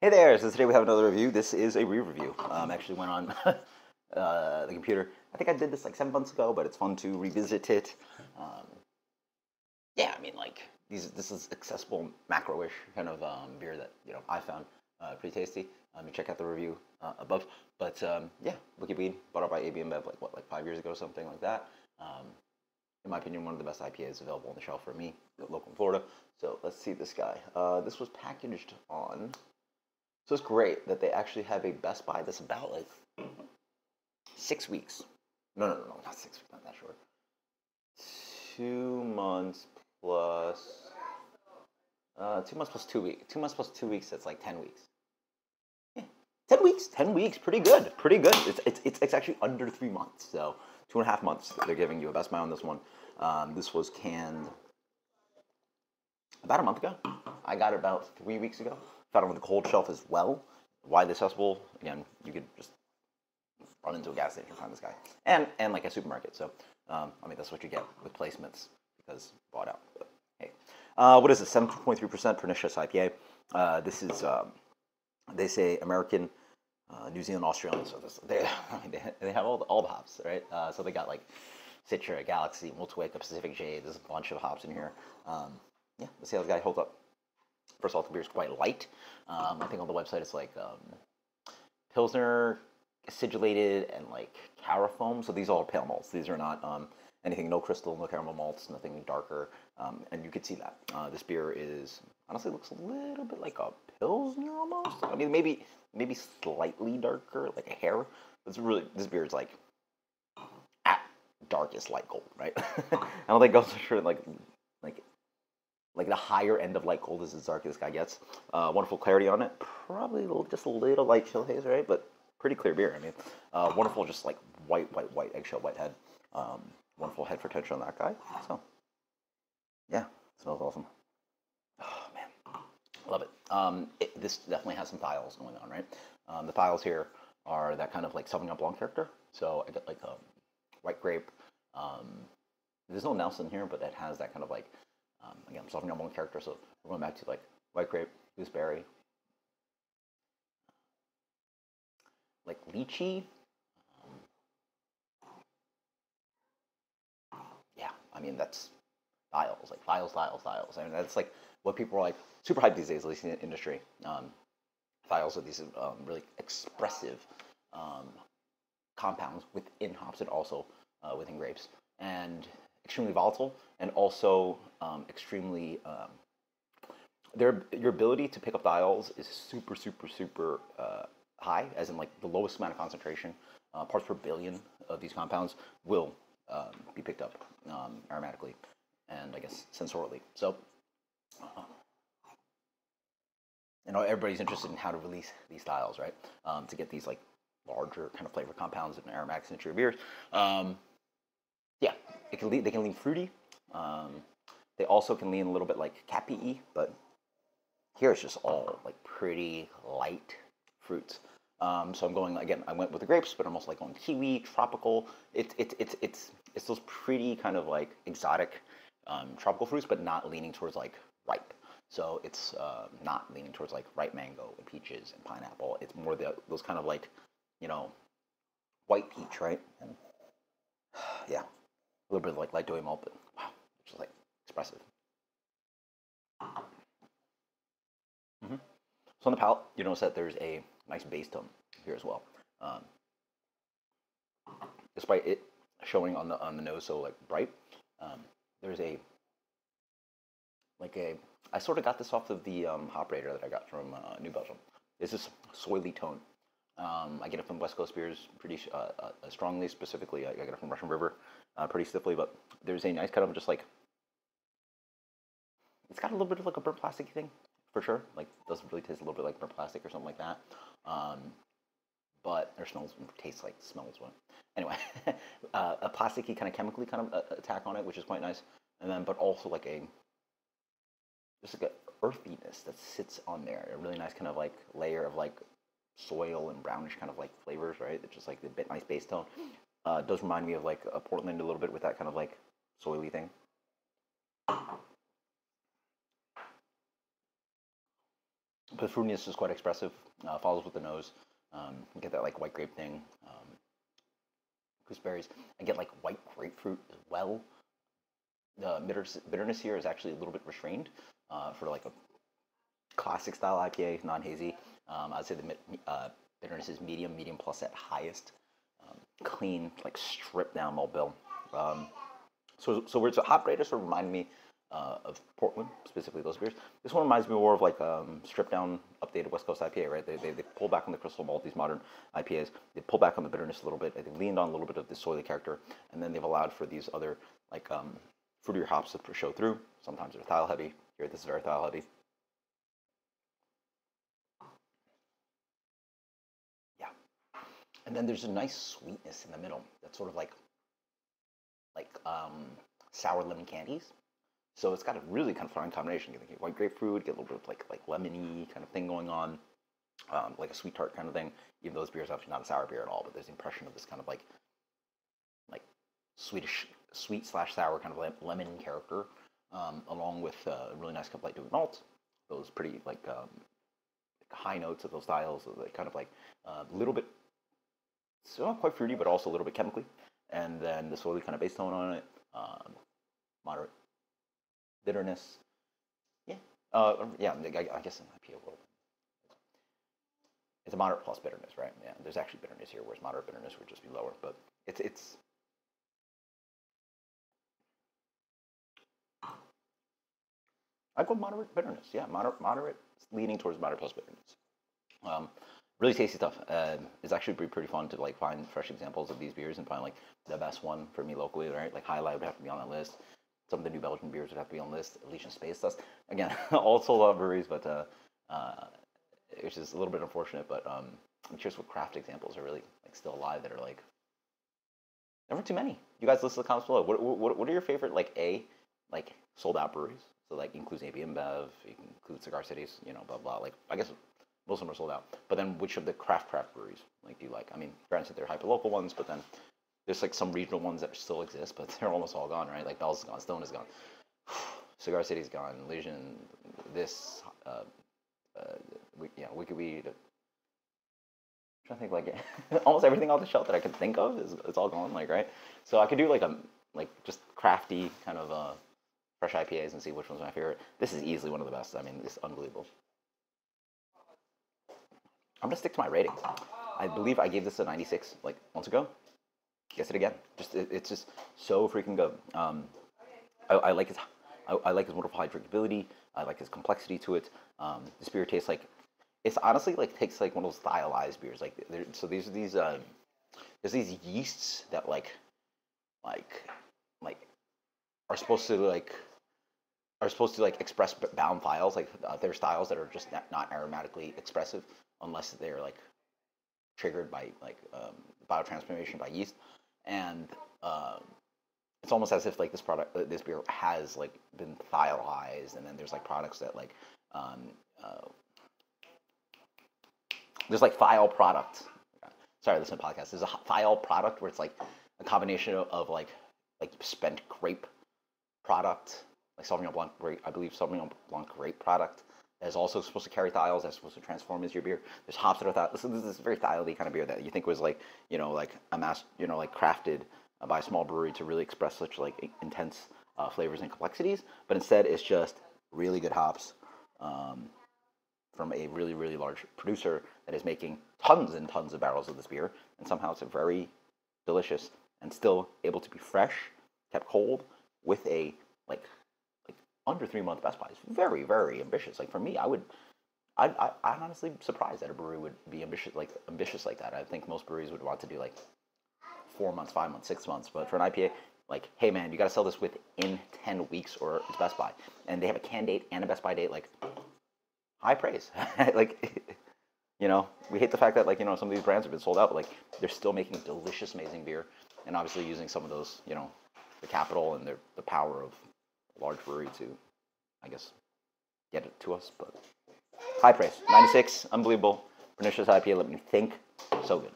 Hey there, so today we have another review. This is a re-review. Actually went on the computer. I think I did this like 7 months ago, but it's fun to revisit it. Um, yeah, I mean like this is accessible macro-ish kind of beer that I found pretty tasty. You check out the review above. But yeah, Wiki Weed, bought out by AB InBev like 5 years ago, something like that. Um, in my opinion, one of the best IPAs available on the shelf for me, local in Florida. So let's see this guy. This was packaged on. So it's great that they actually have a Best Buy that's about like 6 weeks. No, not 6 weeks, not that short. 2 months plus 2 months plus 2 weeks. 2 months plus 2 weeks. That's like 10 weeks. Yeah, 10 weeks. 10 weeks. Pretty good. Pretty good. It's actually under 3 months. So 2.5 months. They're giving you a Best Buy on this one. This was canned about a month ago. I got it about 3 weeks ago. Found it on the cold shelf as well. Widely accessible. Again, you could just run into a gas station and find this guy, and like a supermarket. So, I mean, that's what you get with placements because bought out. But hey, what is it? 7.3% Pernicious IPA. This is they say American, New Zealand, Australian. So I mean, they have all the hops, right? So they got like Citra, Galaxy, Multi-Wake, Pacific Jade. There's a bunch of hops in here. Yeah, let's see how this guy holds up. First of all, the beer is quite light. I think on the website it's like Pilsner, acidulated, and like carafoam. So these all are pale malts. These are not anything, no crystal, no caramel malts, nothing darker. And you could see that. This beer is, honestly, looks a little bit like a Pilsner almost. I mean, maybe slightly darker, like a hair. But it's really, this beer is like at darkest light gold, right? I don't think it goes for like the higher end of light gold is as dark as this guy gets. Wonderful clarity on it. Probably just a little light chill haze, right? But pretty clear beer. I mean, wonderful, just like white eggshell white head. Wonderful head for tension on that guy. So, yeah, smells awesome. Oh man, love it. This definitely has some thials going on, right? The thials here are that kind of like Sauvignon Blanc character. So I got like a white grape. There's no Nelson here, but it has that kind of like again, Sauvignon Blanc character, so we're going back to like white grape, gooseberry, like lychee. Yeah, I mean that's thials, like thials. I mean that's like what people are like super hyped these days, at least in the industry. Thials are these really expressive um, compounds within hops and also within grapes, and extremely volatile, and also extremely your ability to pick up thiols is super high, as in like the lowest amount of concentration, parts per billion of these compounds will be picked up aromatically and I guess sensorially. So, everybody's interested in how to release these thiols, right? To get these like larger kind of flavor compounds and aromatics into your beers. Yeah, they can lean fruity. They also can lean a little bit like cappy-y, but here it's just all like pretty light fruits. So I'm going again. I went with the grapes, but I'm also like going kiwi, tropical. It's those pretty kind of like exotic tropical fruits, but not leaning towards like ripe. So it's not leaning towards like ripe mango and peaches and pineapple. It's more those kind of like white peach, right? And yeah, a little bit of like light doughy malt, but wow, it's just like expressive. Mm-hmm. So on the palate, you notice that there's a nice base tone here as well, um, despite it showing on the nose so like bright. There's a like a I sort of got this off of the hop radar that I got from New Belgium. It's this soily tone. I get it from West Coast beers pretty strongly. Specifically, I get it from Russian River pretty stiffly. But there's a nice kind of just like it's got a little bit of like a burnt plasticky thing for sure. Like doesn't really taste a little bit like burnt plastic or something like that. But or smells one. Anyway, a plasticky kind of chemically kind of attack on it, which is quite nice. And then, but also like just like a earthiness that sits on there. A really nice kind of like layer of like soil and brownish kind of like flavors, right? It's just like the bit nice base tone. Does remind me of like a Portland a little bit with that kind of like soily thing. but the fruitiness is quite expressive. Follows with the nose. You get that like white grape thing. Gooseberries. I get like white grapefruit as well. The bitterness here is actually a little bit restrained for like a classic style IPA, non-hazy. I'd say the bitterness is medium plus at highest. Clean, like stripped down malt bill. So where it's a hop rate, sort of reminded me of Portland, specifically those beers. This one reminds me more of like stripped down, updated West Coast IPA, right? They pull back on the crystal malt, these modern IPAs. They pull back on the bitterness a little bit. They leaned on a little bit of the soily character, and then they've allowed for these other like fruitier hops to show through. Sometimes they're thiol heavy. Here, this is very thiol heavy. Yeah, and then there's a nice sweetness in the middle. That's sort of like sour lemon candies. So it's got a really kind of fun combination. You get white grapefruit, get a little bit of like lemony kind of thing going on, like a sweet tart kind of thing. Even though this beer is actually not a sour beer at all, but there's the impression of this kind of like sweet slash sour kind of lemon character, along with a really nice cup light doing malt. Those pretty like high notes of those styles, so kind of like a little bit, so not quite fruity, but also a little bit chemically. And then the soily kind of base tone on it, moderate bitterness. Yeah, yeah. I guess in IPA world, it's a moderate plus bitterness, right? Yeah, there's actually bitterness here, whereas moderate bitterness would just be lower. But it's. I go moderate bitterness. Yeah, moderate, leaning towards moderate plus bitterness. Really tasty stuff. It's actually pretty fun to like find fresh examples of these beers and find like the best one for me locally, right? Like Highlight would have to be on that list. Some of the New Belgian beers would have to be on the list. Elysian Space Dust. Again, all sold out breweries, but which is a little bit unfortunate. But I'm curious what craft examples are really like still alive that are like never too many. You guys list the comments below. What are your favorite like sold out breweries? So like includes AB InBev, you can include Cigar Cities, blah blah. Like I guess most of them are sold out. But then which of the craft breweries like do you like? I mean, granted they're hyper local ones, but then there's like some regional ones that still exist, but they're almost all gone, right? Like Bell's is gone, Stone is gone, Cigar City's gone, Legion, this, Wicked Weed. I'm trying to think like almost everything off the shelf that I can think of is all gone, like right. So I could do like just crafty kind of fresh IPAs and see which one's my favorite. This is easily one of the best. I mean, it's unbelievable. I'm gonna stick to my rating. I believe I gave this a 96 like months ago. Guess it again. It's just so freaking good. I like his wonderful high drinkability. I like his complexity to it. This beer tastes like it's honestly like takes like one of those stylized beers. Like so these are these there's these yeasts that like are supposed to express bound thiols. Like they're styles that are just not aromatically expressive unless they're like triggered by like biotransformation by yeast. And it's almost as if like this beer has like been thiolized, and then there's like products that like there's like thiol product. Sorry, listen to podcast. There's a thiol product where it's like a combination of like spent grape product, like Sauvignon Blanc grape. I believe Sauvignon Blanc grape product that is also supposed to carry thiols. That's supposed to transform into your beer. There's hops that are thiol. This is a very thiol-y kind of beer that you think was like like amassed, like crafted by a small brewery to really express such like intense flavors and complexities. But instead, it's just really good hops from a really, really large producer that is making tons and tons of barrels of this beer, and somehow it's a very delicious and still able to be fresh, kept cold, with a like under 3 month Best Buy. It's very, very ambitious. Like for me, I'm honestly surprised that a brewery would be ambitious like that. I think most breweries would want to do like 4 months, 5 months, 6 months. But for an IPA, like, hey man, you got to sell this within 10 weeks or it's Best Buy. And they have a can date and a Best Buy date. Like, high praise. Like, we hate the fact that like some of these brands have been sold out, but like they're still making delicious, amazing beer, and obviously using some of those, the capital and the power of a large brewery to, I guess, get it to us. But high praise, 96, unbelievable. Pernicious IPA, let me think, so good.